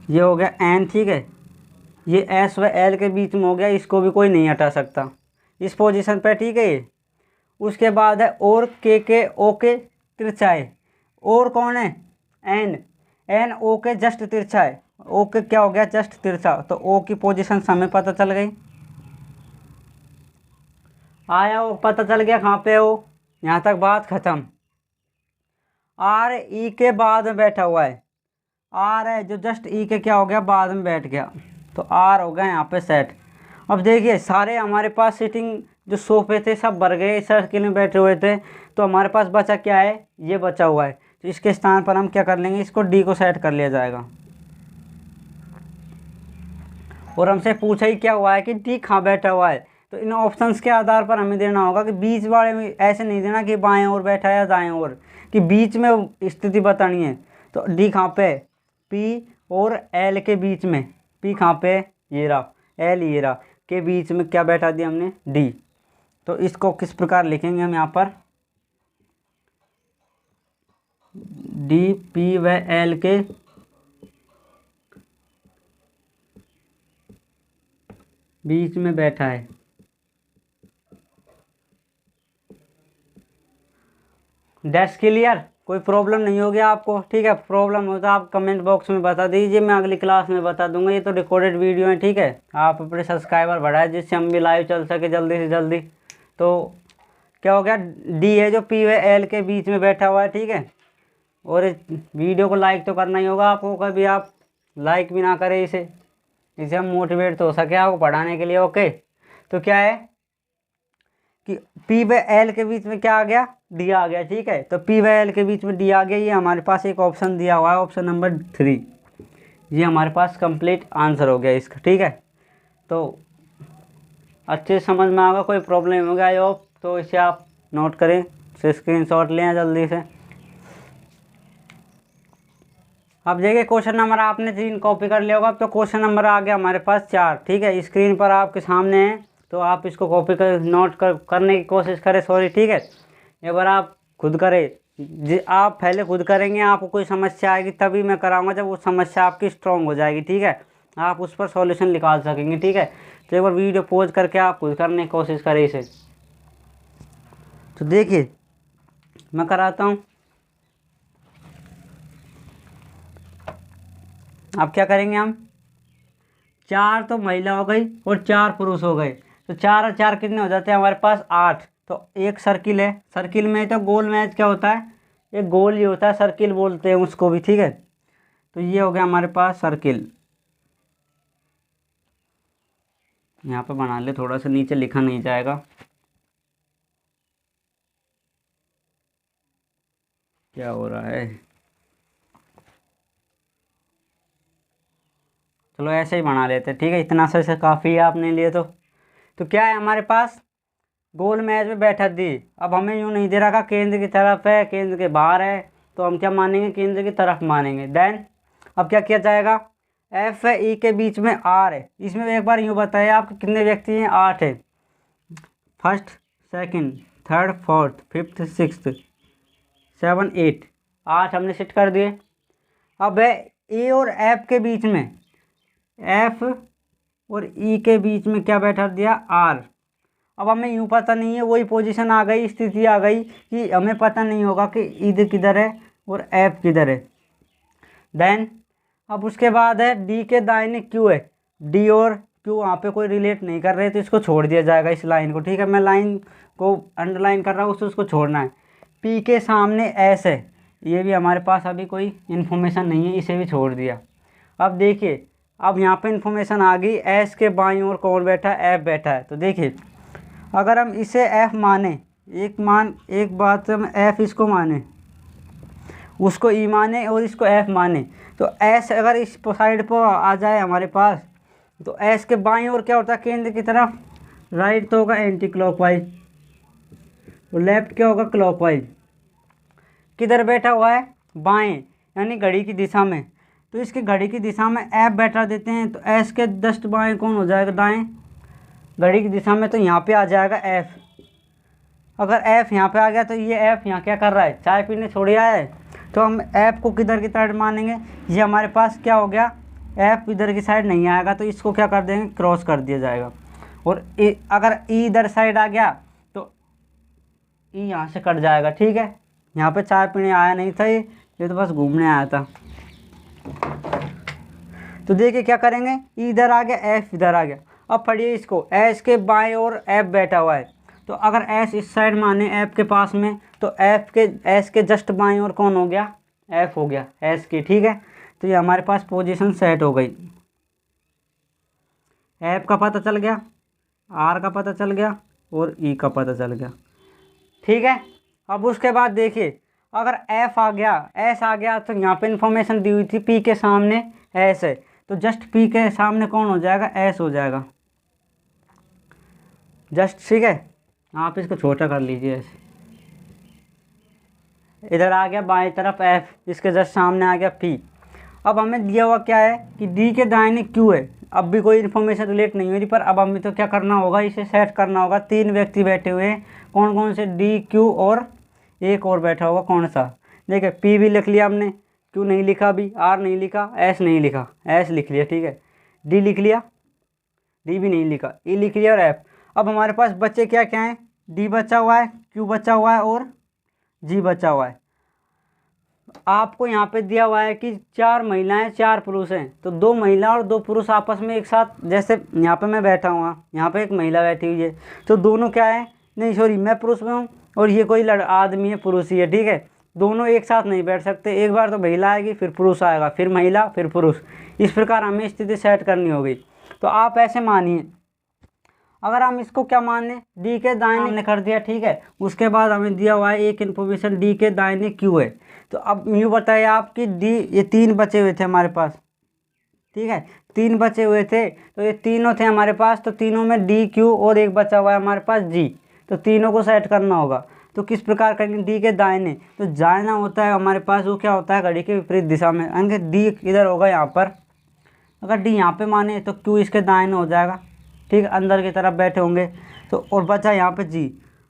ये हो गया एन, ठीक है। ये एस व एल के बीच में हो गया, इसको भी कोई नहीं हटा सकता इस पोजीशन पे, ठीक है ये। उसके बाद है और के ओ के तिरछा है। और कौन है, एन। एन ओ के जस्ट तिरछा है। ओ के क्या हो गया, जस्ट तिरछा। तो ओ की पोजीशन हमें पता चल गई। आया वो पता चल गया कहाँ पे हो, यहाँ तक बात खत्म। आर ई के बाद में बैठा हुआ है, आर है जो जस्ट ई के क्या हो गया, बाद में बैठ गया। तो आर हो गया यहाँ पे सेट। अब देखिए सारे हमारे पास सीटिंग जो सोफे थे सब भर गए, सर्किल में बैठे हुए थे। तो हमारे पास बचा क्या है, ये बचा हुआ है। तो इसके स्थान पर हम क्या कर लेंगे, इसको डी को सेट कर लिया जाएगा। और हमसे पूछा ही क्या हुआ है कि डी कहाँ बैठा हुआ है। तो इन ऑप्शंस के आधार पर हमें देना होगा कि बीच वाले में ऐसे नहीं देना कि बाएं ओर बैठा है या दाएं ओर, कि बीच में स्थिति बतानी है। तो डी कहाँ पे, पी और एल के बीच में। पी कहाँ पे, ये रहा, एल ये रहा, के बीच में क्या बैठा दिया हमने, डी। तो इसको किस प्रकार लिखेंगे हम यहाँ पर, डी पी व एल के बीच में बैठा है। डैश क्लियर, कोई प्रॉब्लम नहीं होगी आपको, ठीक है। प्रॉब्लम हो तो आप कमेंट बॉक्स में बता दीजिए, मैं अगली क्लास में बता दूंगा। ये तो रिकॉर्डेड वीडियो है, ठीक है। आप अपने सब्सक्राइबर बढ़ाए जिससे हम भी लाइव चल सके जल्दी से जल्दी। तो क्या हो गया, डी है जो पी व एल के बीच में बैठा हुआ है, ठीक है। और इस वीडियो को लाइक तो करना ही होगा आपको, कभी आप लाइक भी ना करें इसे हम मोटिवेट तो हो सके आपको पढ़ाने के लिए। ओके, तो क्या है कि पी व एल के बीच में क्या आ गया, डी आ गया, ठीक है। तो पी बाई एल के बीच में डी आ गया, ये हमारे पास एक ऑप्शन दिया हुआ है, ऑप्शन नंबर 3, ये हमारे पास कंप्लीट आंसर हो गया इसका, ठीक है। तो अच्छे से समझ में आएगा, कोई प्रॉब्लम हो गया आई होप, तो इसे आप नोट करें, इसे स्क्रीनशॉट लें जल्दी से। अब देखिए क्वेश्चन नंबर आपने 3 कॉपी कर लिया होगा, अब तो क्वेश्चन नंबर आ गया हमारे पास 4, ठीक है। स्क्रीन पर आपके सामने है, तो आप इसको कॉपी कर नोट करने की कोशिश करें, सॉरी, ठीक है। एक बार आप खुद करें, आप पहले खुद करेंगे, आपको कोई समस्या आएगी तभी मैं कराऊंगा, जब वो समस्या आपकी स्ट्रॉन्ग हो जाएगी, ठीक है, आप उस पर सॉल्यूशन निकाल सकेंगे, ठीक है। तो एक बार वीडियो पॉज करके आप खुद करने की कोशिश करें इसे। तो देखिए मैं कराता हूँ। अब क्या करेंगे हम, 4 तो महिला हो गई और 4 पुरुष हो गए, तो 4 और 4 कितने हो जाते हैं हमारे पास 8। तो एक सर्किल है, सर्किल में तो गोल मैच क्या होता है, एक गोल ही होता है, सर्किल बोलते हैं उसको भी, ठीक है। तो ये हो गया हमारे पास सर्किल, यहाँ पे बना ले, थोड़ा सा नीचे लिखा नहीं जाएगा, क्या हो रहा है, चलो ऐसे ही बना लेते हैं, ठीक है, इतना से काफ़ी है आपने लिए तो क्या है हमारे पास, गोल मैच में बैठा दी। अब हमें यूँ नहीं दे रहा, केंद्र की तरफ है, केंद्र के बाहर है, तो हम क्या मानेंगे, केंद्र की तरफ मानेंगे। देन अब क्या किया जाएगा, एफ है, ई के बीच में आर है, इसमें एक बार यूँ बताइए आपके कितने व्यक्ति हैं, 8 है, first second third fourth fifth sixth 7 8, 8 हमने सेट कर दिए। अब है ए और एफ के बीच में, एफ और ई के बीच में क्या बैठा दिया, आर। अब हमें यूँ पता नहीं है, वही पोजीशन आ गई, स्थिति आ गई कि हमें पता नहीं होगा कि ई किधर है और एफ किधर है। देन अब उसके बाद है डी के दाहिने क्यू है, डी और क्यू वहाँ पे कोई रिलेट नहीं कर रहे, तो इसको छोड़ दिया जाएगा, इस लाइन को, ठीक है। मैं लाइन को अंडरलाइन कर रहा हूँ, उसको छोड़ना है। पी के सामने एस है, ये भी हमारे पास अभी कोई इन्फॉर्मेशन नहीं है, इसे भी छोड़ दिया। अब देखिए अब यहाँ पे इन्फॉर्मेशन आ गई, एस के बाईं ओर कौन बैठा है, एफ बैठा है। तो देखिए अगर हम इसे एफ माने, एक बात हम एफ इसको माने, उसको ई माने और इसको एफ माने, तो एस अगर इस साइड पर आ जाए हमारे पास, तो एस के बाईं ओर क्या होता है, केंद्र की तरफ, राइट तो होगा एंटी क्लॉकवाइज और लेफ्ट क्या होगा, क्लॉकवाइज। किधर बैठा हुआ है, बाएं, यानी घड़ी की दिशा में, तो इसकी घड़ी की दिशा में एफ बैठा देते हैं, तो एस के जस्ट बाएं कौन हो जाएगा, दाएं, घड़ी की दिशा में, तो यहाँ पे आ जाएगा एफ। अगर एफ यहाँ पे आ गया तो ये एफ यहाँ क्या कर रहा है, चाय पीने छोड़ आया है, तो हम एफ को किधर की साइड मानेंगे, ये हमारे पास क्या हो गया, एफ इधर की साइड नहीं आएगा, तो इसको क्या कर देंगे, क्रॉस कर दिया जाएगा। और अगर ई इधर साइड आ गया तो ई यहाँ से कट जाएगा, ठीक है। यहाँ पे चाय पीने आया नहीं था, ये तो बस घूमने आया था। तो देखिए क्या करेंगे, ई इधर आ गया, एफ इधर आ गया। अब पढ़िए इसको, एस के बाएं ओर एफ बैठा हुआ है, तो अगर एस इस साइड माने एफ के पास में, तो एस के जस्ट बाएं ओर कौन हो गया, एफ हो गया, एस की, ठीक है। तो ये हमारे पास पोजीशन सेट हो गई, एफ का पता चल गया, आर का पता चल गया और ई का पता चल गया, ठीक है। अब उसके बाद देखिए अगर एफ आ गया, एस आ गया, तो यहाँ पे इंफॉर्मेशन दी हुई थी पी के सामने एस है, तो जस्ट पी के सामने कौन हो जाएगा, एस हो जाएगा, जस्ट, ठीक है। आप इसको छोटा कर लीजिए ऐसे, इधर आ गया बाएं तरफ एफ, इसके जस्ट सामने आ गया पी। अब हमें दिया हुआ क्या है कि डी के दाहिने क्यू है, अब भी कोई इन्फॉर्मेशन रिलेट नहीं हो रही, पर अब हमें तो क्या करना होगा, इसे सेट करना होगा। 3 व्यक्ति बैठे हुए हैं, कौन कौन से, डी क्यू और एक और बैठा होगा, कौन सा, देखिए पी भी लिख लिया हमने, क्यू नहीं लिखा अभी, आर नहीं लिखा, एस नहीं लिखा, एस लिख लिया, ठीक है। डी लिख लिया, डी भी नहीं लिखा, ई लिख लिया और एफ। अब हमारे पास बच्चे क्या क्या हैं, डी बचा हुआ है, क्यू बचा हुआ है और जी बचा हुआ है। आपको यहाँ पे दिया हुआ है कि 4 महिलाएं 4 पुरुष हैं, तो 2 महिला और 2 पुरुष आपस में एक साथ, जैसे यहाँ पे मैं बैठा हुआ, यहाँ पे एक महिला बैठी हुई है, तो दोनों क्या है, नहीं सॉरी मैं पुरुष में हूँ और ये कोई आदमी है, पुरुष ही है, ठीक है। दोनों एक साथ नहीं बैठ सकते, एक बार तो महिला आएगी फिर पुरुष आएगा, फिर महिला फिर पुरुष, इस प्रकार हमें स्थिति सेट करनी होगी। तो आप ऐसे मानिए अगर हम इसको क्या माने, डी के दाहिने हमने कर दिया, ठीक है। उसके बाद हमें दिया हुआ है एक इन्फॉर्मेशन, डी के दाहिने क्यू है। तो अब यूँ बताइए आप कि डी, ये 3 बचे हुए थे हमारे पास, ठीक है, 3 बचे हुए थे, तो ये तीनों थे हमारे पास, तो तीनों में डी क्यू और एक बचा हुआ है हमारे पास जी, तो तीनों को सेट करना होगा। तो किस प्रकार करेंगे, डी के दाहिने, तो दाहिना होता है हमारे पास, वो क्या होता है, घड़ी के विपरीत दिशा में, यानी डी इधर होगा यहाँ पर, अगर डी यहाँ पे माने तो क्यू इसके दाहिने हो जाएगा, ठीक है, अंदर की तरफ बैठे होंगे। तो और बचा यहाँ पे जी।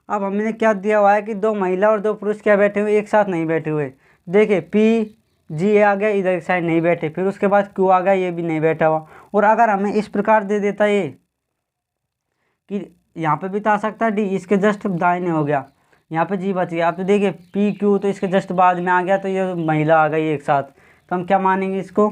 अब हमने क्या दिया हुआ है कि 2 महिला और 2 पुरुष क्या बैठे हुए, एक साथ नहीं बैठे हुए। देखिए पी जी आ गया, इधर साइड नहीं बैठे, फिर उसके बाद क्यू आ गया, ये भी नहीं बैठा हुआ। और अगर हमें इस प्रकार दे देता ये कि यहाँ पे भी तो आ सकता है डी, इसके जस्ट दाहिने हो गया, यहाँ पे जी बच गया। आप तो देखिए पी क्यू तो इसके जस्ट बाद में आ गया, तो ये महिला आ गई एक साथ, तो हम क्या मानेंगे इसको,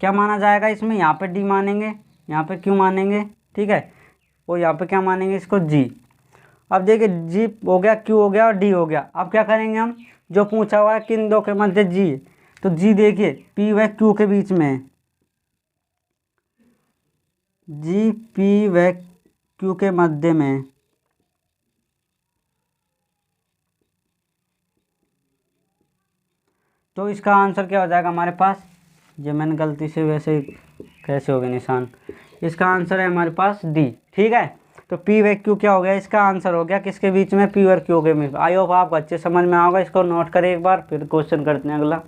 क्या माना जाएगा इसमें, यहाँ पे डी मानेंगे, यहाँ पे क्यू मानेंगे, ठीक है, और यहाँ पे क्या मानेंगे इसको जी। अब देखिए जी हो गया, क्यू हो गया और डी हो गया। अब क्या करेंगे हम, जो पूछा हुआ है किन दो के मध्य जी, तो जी देखिए पी व क्यू के बीच में है, जी पी व क्यू के मध्य में है। तो इसका आंसर क्या हो जाएगा हमारे पास, ये मैंने गलती से वैसे कैसे हो गया निशान, इसका आंसर है हमारे पास डी, ठीक है। तो पी व क्यू क्या हो गया, इसका आंसर हो गया किसके बीच में, पी और क्यू के बीच। आई होप आपको अच्छे समझ में आओगे, इसको नोट करें एक बार, फिर क्वेश्चन करते हैं अगला।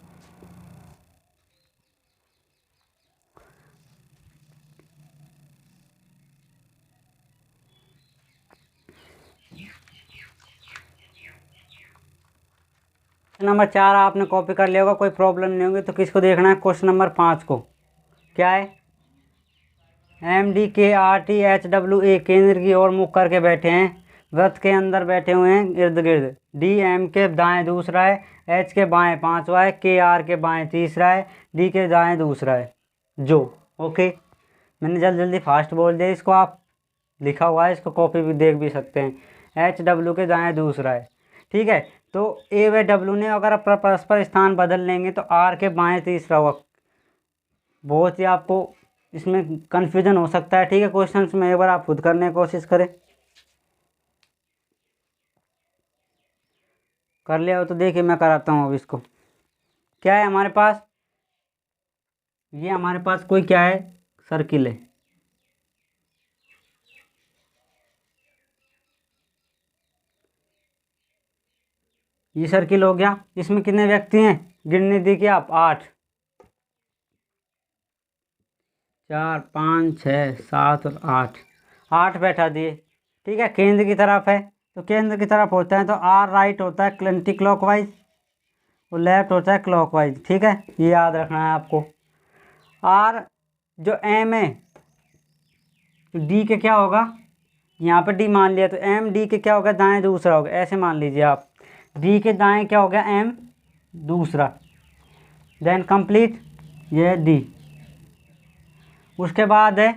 नंबर 4 आपने कॉपी कर लिया होगा, कोई प्रॉब्लम नहीं होगी। तो किसको देखना है, क्वेश्चन नंबर 5 को, क्या है, एम डी के R T H W A केंद्र की ओर मुख करके बैठे हैं, वृत्त के अंदर बैठे हुए हैं इर्द गिर्द। डी एम के दाएं दूसरा है, एच के बाएं पांचवा है, के आर के बाएं तीसरा है, डी के दाएं दूसरा है। जो ओके, मैंने जल्दी फास्ट बोल दिया, इसको आप लिखा हुआ है, इसको कॉपी भी देख भी सकते हैं। एच डब्ल्यू के दाएं दूसरा है, ठीक है। तो ए व डब्ल्यू ने अगर परस्पर स्थान बदल लेंगे तो आर के बाएं तीसरा होगा। बहुत ही आपको इसमें कन्फ्यूजन हो सकता है, ठीक है। क्वेश्चंस में एक बार आप खुद करने की कोशिश करें, कर लिया हो तो देखिए मैं कराता हूँ। अब इसको क्या है हमारे पास, ये हमारे पास कोई क्या है, सर्किल है, ये सर्किल हो गया। इसमें कितने व्यक्ति हैं, गिनने देखिए आप, 8, 4, 5, 6, 7 और 8, 8 बैठा दिए, ठीक है। केंद्र की तरफ है, तो केंद्र की तरफ होता है तो आर राइट होता है एंटी क्लॉकवाइज, और लेफ्ट होता है क्लॉकवाइज, ठीक है, ये याद रखना है आपको। आर जो एम है, तो डी के क्या होगा, यहाँ पे डी मान लिया, तो एम डी के क्या होगा, दाएं दूसरा होगा, ऐसे मान लीजिए आप, डी के दाएं क्या हो गया, एम दूसरा, देन कंप्लीट, ये डी। उसके बाद है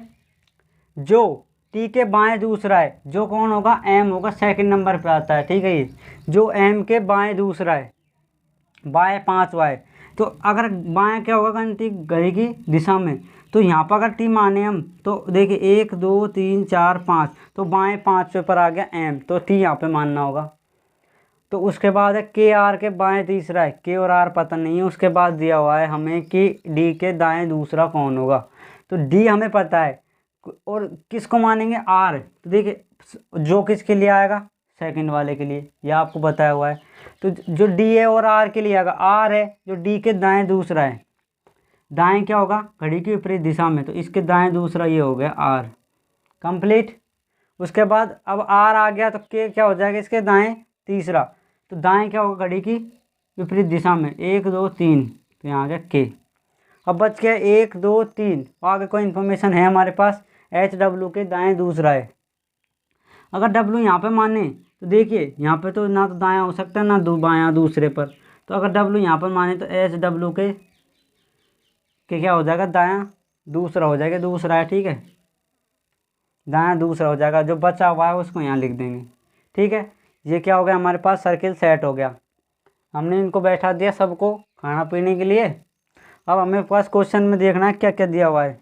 जो टी के बाएं दूसरा है, जो कौन होगा, एम होगा, सेकंड नंबर पे आता है, ठीक है। ये जो एम के बाएं दूसरा है, बाएं पांचवा है, तो अगर बाएं क्या होगा, घड़ी की दिशा में, तो यहाँ पर अगर टी माने हम, तो देखिए 1 2 3 4 5, तो बाएं पांचवे पर आ गया एम, तो टी यहाँ पे मानना होगा। तो उसके बाद है के आर के बाएं तीसरा है, के और आर पता नहीं है। उसके बाद दिया हुआ है हमें कि डी के दाएं दूसरा कौन होगा, तो डी हमें पता है, और किसको मानेंगे, आर। तो देखिए जो किसके लिए आएगा, सेकंड वाले के लिए, यह आपको बताया हुआ है। तो जो डी है और आर के लिए आएगा, आर है जो डी के दाएं दूसरा है, दाएं क्या होगा, घड़ी की विपरीत दिशा में, तो इसके दाएं दूसरा ये हो गया आर, कंप्लीट। उसके बाद अब आर आ गया, तो के क्या हो जाएगा, इसके दाएं तीसरा, तो दाएं क्या होगा, घड़ी की विपरीत दिशा में, 1 2 3, तो यहाँ आ गया के। अब बच गया 1 2 3, आगे कोई इन्फॉर्मेशन है हमारे पास, एच डब्ल्यू के दाएं दूसरा है। अगर डब्ल्यू यहाँ पे माने, तो देखिए यहाँ पे तो ना तो दायां हो सकता है ना बायां दूसरे पर, तो अगर डब्ल्यू यहाँ पर माने तो एच डब्ल्यू के क्या हो जाएगा, दायां दूसरा हो जाएगा, दूसरा है, ठीक है, दायां दूसरा हो जाएगा। जो बचा हुआ है उसको यहाँ लिख देंगे, ठीक है। ये क्या हो गया हमारे पास, सर्किल सेट हो गया। हमने इनको बैठा दिया सबको खाना पीने के लिए। अब हमें पास क्वेश्चन में देखना है क्या क्या दिया हुआ है।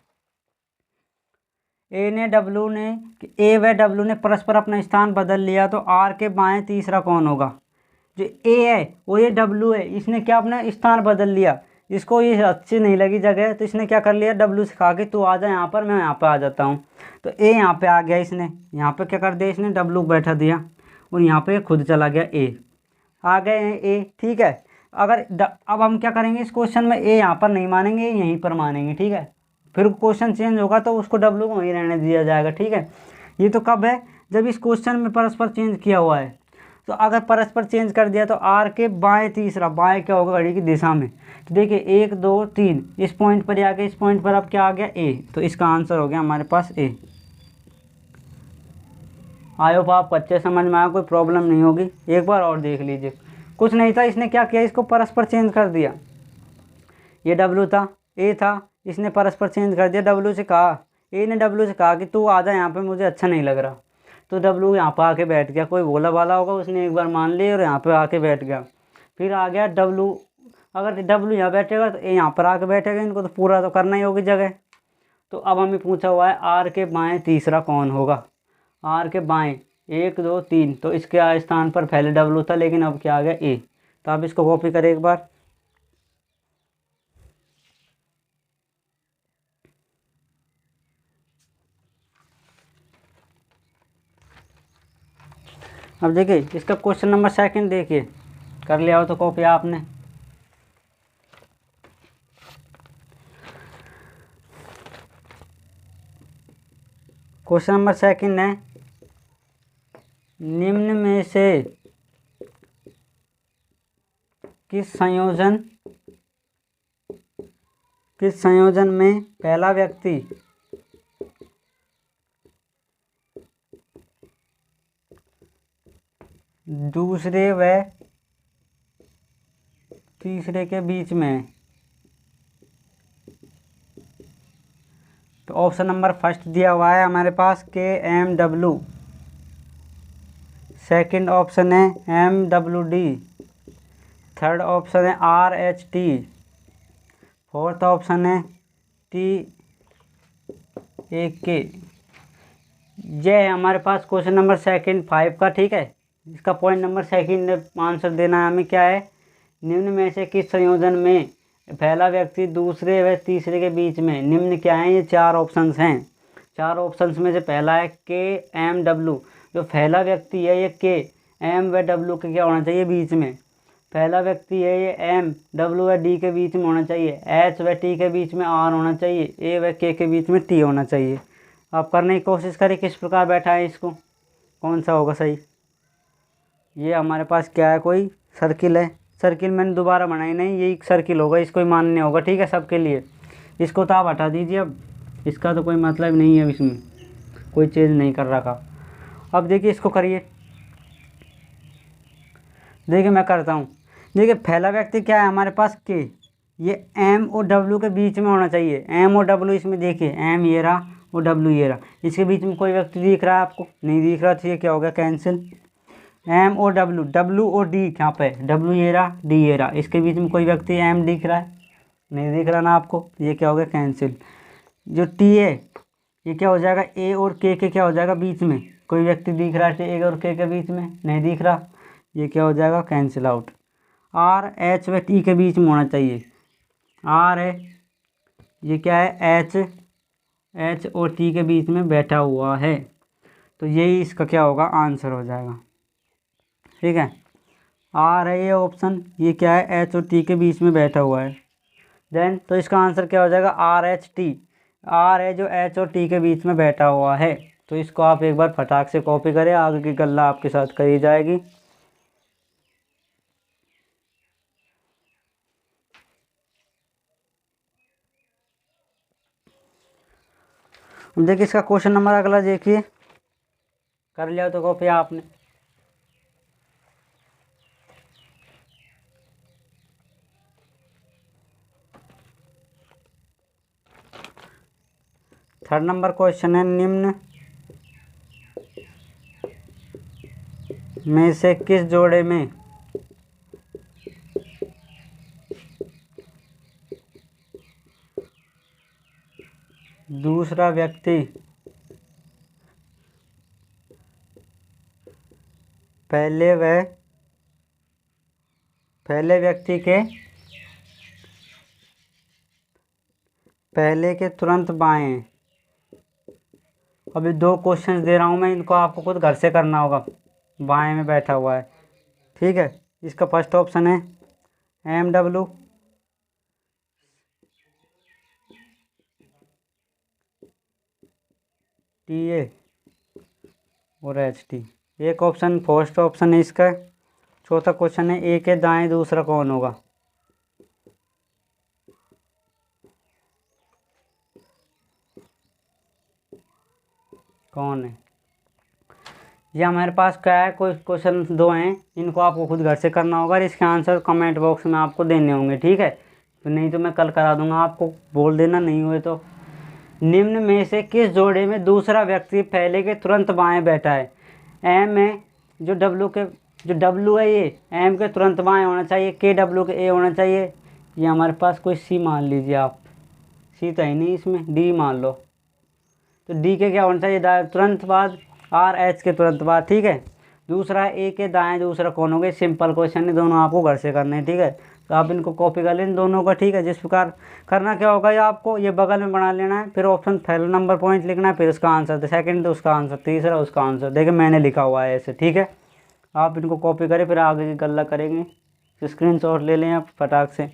ए व डब्लू ने परस्पर अपना स्थान बदल लिया तो आर के बाएं तीसरा कौन होगा। जो ए है वो ये डब्लू है, इसने क्या अपना स्थान बदल लिया, इसको ये अच्छी नहीं लगी जगह तो इसने क्या कर लिया, डब्लू से कहा कि तू आ जा यहाँ पर, मैं यहाँ पर आ जाता हूँ। तो ए यहाँ पे आ गया, इसने यहाँ पे क्या कर दिया, इसने डब्लू बैठा दिया और यहाँ पे खुद चला गया ए, आ गए हैं ए। ठीक है, अब हम क्या करेंगे इस क्वेश्चन में, ए यहाँ पर नहीं मानेंगे, यहीं पर मानेंगे। ठीक है, फिर क्वेश्चन चेंज होगा तो उसको डब्लू को वहीं रहने दिया जाएगा। ठीक है, ये तो कब है, जब इस क्वेश्चन में परस्पर चेंज किया हुआ है। तो अगर परस्पर चेंज कर दिया तो आर के बाएं तीसरा, बाएं क्या होगा, घड़ी की दिशा में। तो देखिए 1 2 3 इस पॉइंट पर ही आ गया, इस पॉइंट पर अब क्या आ गया ए, तो इसका आंसर हो गया हमारे पास ए। आई होप आपको अच्छे समझ में आया, कोई प्रॉब्लम नहीं होगी। एक बार और देख लीजिए, कुछ नहीं था, इसने क्या किया, इसको परस्पर चेंज कर दिया। ये डब्लू था, ए था, इसने परस्पर चेंज कर दिया, डब्लू से कहा, ए ने डब्लू से कहा कि तू आ जा यहाँ पे, मुझे अच्छा नहीं लग रहा। तो डब्लू यहाँ पर आके बैठ गया, कोई बोला वाला होगा, उसने एक बार मान ली और यहाँ पे आके बैठ गया। फिर आ गया डब्लू, अगर डब्लू यहाँ बैठेगा तो ए यहाँ पर आके बैठेगा, इनको तो पूरा तो करना ही होगी जगह। तो अब हमें पूछा हुआ है आर के बाएँ तीसरा कौन होगा। आर के बाएँ 1 2 3, तो इसके स्थान पर पहले डब्लू था लेकिन अब क्या आ गया ए। तो आप इसको कॉपी करें एक बार। अब देखिए इसका क्वेश्चन नंबर 2 देखिए, कर लिया हो तो कॉपी आपने। क्वेश्चन नंबर 2 है, निम्न में से किस संयोजन में पहला व्यक्ति दूसरे व तीसरे के बीच में है। तो ऑप्शन नंबर 1 दिया हुआ है हमारे पास K M W, second option है M W D, third option है R H T, fourth option है टी ए के। ये है हमारे पास क्वेश्चन नंबर 5 का। ठीक है, इसका पॉइंट नंबर 2 आंसर देना है हमें। क्या है, निम्न में से किस संयोजन में पहला व्यक्ति दूसरे व तीसरे के बीच में। निम्न क्या है, ये 4 ऑप्शंस हैं। 4 ऑप्शंस में से पहला है के एम डब्लू, जो पहला व्यक्ति है ये के एम व डब्लू के क्या होना चाहिए, बीच में। पहला व्यक्ति है ये एम डब्लू व डी के बीच में होना चाहिए, एच व टी के बीच में आर होना चाहिए, ए व के बीच में टी होना चाहिए। आप करने की कोशिश करें किस प्रकार बैठा है, इसको कौन सा होगा सही। ये हमारे पास क्या है, कोई सर्किल है, सर्किल मैंने दोबारा बनाई नहीं, यही सर्किल होगा, इसको ही मानने होगा। ठीक है, सबके लिए। इसको तो आप हटा दीजिए, अब इसका तो कोई मतलब नहीं है, इसमें कोई चेंज नहीं कर रखा। अब देखिए इसको करिए, देखिए मैं करता हूँ। देखिए पहला व्यक्ति क्या है हमारे पास के, ये एम और डब्लू के बीच में होना चाहिए। एम और डब्लू इसमें देखिए, एम ये रहा और डब्लू ये रहा, इसके बीच में कोई व्यक्ति दिख रहा है आपको, नहीं दिख रहा, तो ये क्या हो गया, कैंसिल। एम और डब्लू, डब्लू और डी यहाँ पे, डब्लू ये रहा, डी ये रहा, इसके बीच में कोई व्यक्ति एम दिख रहा है, नहीं दिख रहा ना आपको, ये क्या हो गया, कैंसिल। जो टी है ये क्या हो जाएगा, ए और के क्या हो जाएगा, बीच में कोई व्यक्ति दिख रहा है ए और के बीच में, नहीं दिख रहा, ये क्या हो जाएगा, कैंसिल आउट। आर एच व टी के बीच में होना चाहिए, आर है ये क्या है, एच और टी के बीच में बैठा हुआ है, तो यही इसका क्या होगा, आंसर हो जाएगा। ठीक है, आर है ये ऑप्शन, ये क्या है, एच और टी के बीच में बैठा हुआ है। देन तो इसका आंसर क्या हो जाएगा, आर एच टी, आर है जो एच और टी के बीच में बैठा हुआ है। तो इसको आप एक बार फटाक से कॉपी करें, आगे की गल्ला आपके साथ करी जाएगी। देखिए इसका क्वेश्चन नंबर अगला देखिए, कर लिया तो कॉपी आपने। थर्ड नंबर क्वेश्चन है, निम्न में से किस जोड़े में दूसरा व्यक्ति पहले व्यक्ति के पहले के तुरंत बाएं। अभी 2 क्वेश्चंस दे रहा हूँ मैं, इनको आपको खुद घर से करना होगा। बाएं में बैठा हुआ है, ठीक है। इसका फर्स्ट ऑप्शन है MW, TA और HT। एक ऑप्शन फर्स्ट ऑप्शन है इसका। चौथा क्वेश्चन है A के दाएं दूसरा कौन होगा। कौन है ये हमारे पास क्या है, कोई क्वेश्चन 2 हैं, इनको आपको खुद घर से करना होगा और इसके आंसर कमेंट बॉक्स में आपको देने होंगे, ठीक है। तो नहीं तो मैं कल करा दूंगा, आपको बोल देना नहीं हुए तो। निम्न में से किस जोड़े में दूसरा व्यक्ति पहले के तुरंत बाएं बैठा है। M है जो W है, ये M के तुरंत बाएं होना चाहिए, KW के A होना चाहिए। ये हमारे पास कोई C मान लीजिए आप, C तो है नहीं इसमें, D मान लो। तो D के क्या होना चाहिए, तुरंत बाद, RH के तुरंत बाद, ठीक है। दूसरा A के दाएं दूसरा कौन हो गए। सिंपल क्वेश्चन है, दोनों आपको घर से करने हैं, ठीक है। तो आप इनको कॉपी कर लें दोनों का, ठीक है। जिस प्रकार करना क्या होगा, ये आपको ये बगल में बना लेना है, फिर ऑप्शन पहला नंबर पॉइंट लिखना है, फिर उसका आंसर, सेकंड तो उसका आंसर, तीसरा उसका आंसर। देखिए मैंने लिखा हुआ है ऐसे, ठीक है। आप इनको कॉपी करें, फिर आगे की गल्ला करेंगे। स्क्रीनशॉट ले लें आप फटाक से।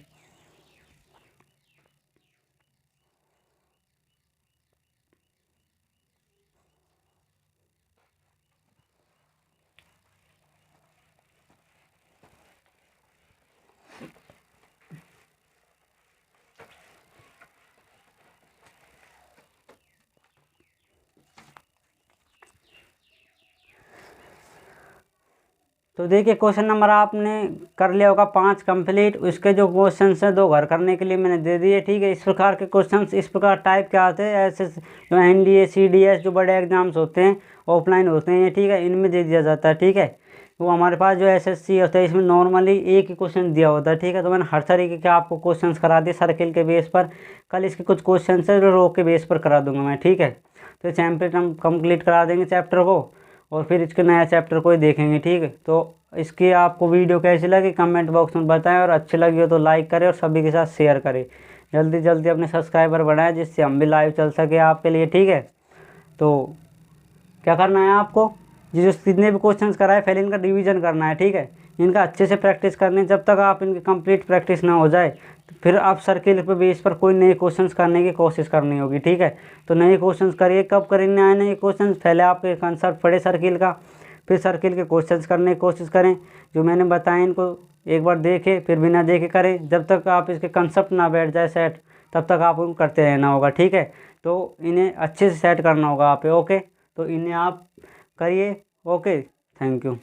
तो देखिए क्वेश्चन नंबर आपने कर लिया होगा 5 कंप्लीट। उसके जो क्वेश्चन हैं 2 घर करने के लिए मैंने दे दिए, ठीक है। इस प्रकार के क्वेश्चन इस प्रकार टाइप के आते हैं, ऐसे जो NDA CDS जो बड़े एग्जाम्स होते हैं ऑफलाइन होते हैं, ठीक है, इनमें दे दिया जाता है, ठीक है। वो हमारे पास जो SSC होता है इसमें नॉर्मली एक ही क्वेश्चन दिया होता है, ठीक है। तो मैंने हर तरीके के आपको क्वेश्चन करा दिए सर्किल के बेस पर। कल इसके कुछ क्वेश्चन है जो रो के बेस पर करा दूंगा मैं, ठीक है। तो चैप्टर हम कंप्लीट करा देंगे चैप्टर को, और फिर इसके नया चैप्टर को ही देखेंगे, ठीक है। तो इसकी आपको वीडियो कैसी लगी कमेंट बॉक्स में बताएं, और अच्छी लगी हो तो लाइक करें और सभी के साथ शेयर करें। जल्दी जल्दी अपने सब्सक्राइबर बढ़ाएं जिससे हम भी लाइव चल सके आपके लिए, ठीक है। तो क्या करना है आपको, जो जितने भी क्वेश्चंस कराए पहले इनका रिवीजन करना है, ठीक है। इनका अच्छे से प्रैक्टिस करनी है। जब तक आप इनकी कंप्लीट प्रैक्टिस ना हो जाए तो फिर आप सर्किल पे बेस पर कोई नए क्वेश्चंस करने की कोशिश करनी होगी, ठीक है। तो नए क्वेश्चंस करिए। कब करेंगे आए नए क्वेश्चंस, पहले आपके कंसेप्ट पढ़े सर्किल का, फिर सर्किल के क्वेश्चंस करने की कोशिश करें। जो मैंने बताया इनको एक बार देखें, फिर बिना देखे करें। जब तक आप इसके कंसेप्ट ना बैठ जाए सेट, तब तक आपको करते रहना होगा, ठीक है। तो इन्हें अच्छे से सेट करना होगा आप, ओके। तो इन्हें आप करिए, ओके। Thank you.